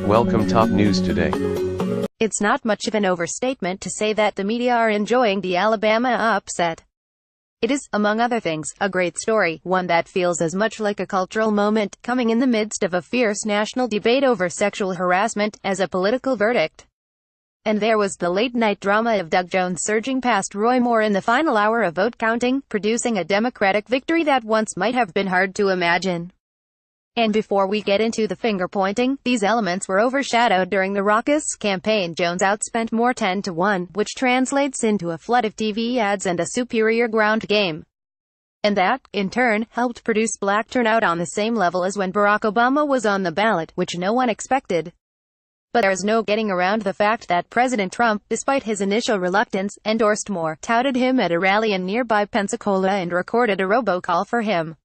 Welcome top news today. It's not much of an overstatement to say that the media are enjoying the Alabama upset. It is, among other things, a great story, one that feels as much like a cultural moment, coming in the midst of a fierce national debate over sexual harassment, as a political verdict. And there was the late-night drama of Doug Jones surging past Roy Moore in the final hour of vote counting, producing a Democratic victory that once might have been hard to imagine. And before we get into the finger-pointing, these elements were overshadowed during the raucous campaign. Jones outspent Moore 10-1, which translates into a flood of TV ads and a superior ground game. And that, in turn, helped produce black turnout on the same level as when Barack Obama was on the ballot, which no one expected. But there's no getting around the fact that President Trump, despite his initial reluctance, endorsed Moore, touted him at a rally in nearby Pensacola and recorded a robocall for him.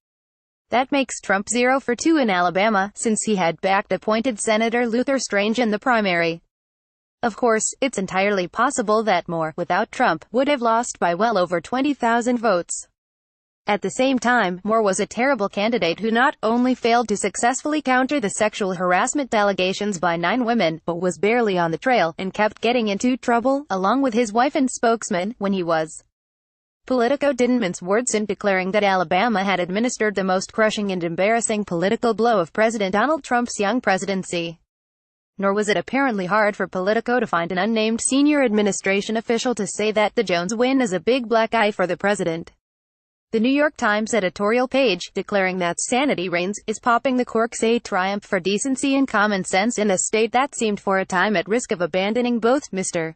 That makes Trump 0 for 2 in Alabama, since he had backed appointed Senator Luther Strange in the primary. Of course, it's entirely possible that Moore, without Trump, would have lost by well over 20,000 votes. At the same time, Moore was a terrible candidate who not only failed to successfully counter the sexual harassment allegations by 9 women, but was barely on the trail, and kept getting into trouble, along with his wife and spokesman, when he was. Politico didn't mince words in declaring that Alabama had administered the most crushing and embarrassing political blow of President Donald Trump's young presidency. Nor was it apparently hard for Politico to find an unnamed senior administration official to say that the Jones win is a big black eye for the president. The New York Times editorial page, declaring that sanity reigns, is popping the corks, a triumph for decency and common sense in a state that seemed for a time at risk of abandoning both. Mr.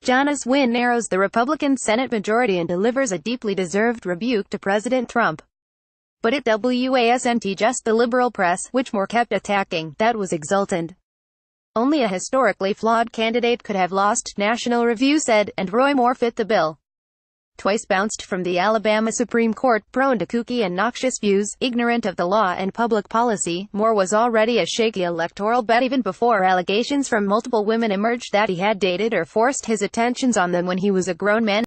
Jones' win narrows the Republican Senate majority and delivers a deeply deserved rebuke to President Trump. But it wasn't just the liberal press, which Moore kept attacking, that was exultant. Only a historically flawed candidate could have lost, National Review said, and Roy Moore fit the bill. Twice bounced from the Alabama Supreme Court, prone to kooky and noxious views, ignorant of the law and public policy, Moore was already a shaky electoral bet even before allegations from multiple women emerged that he had dated or forced his attentions on them when he was a grown man.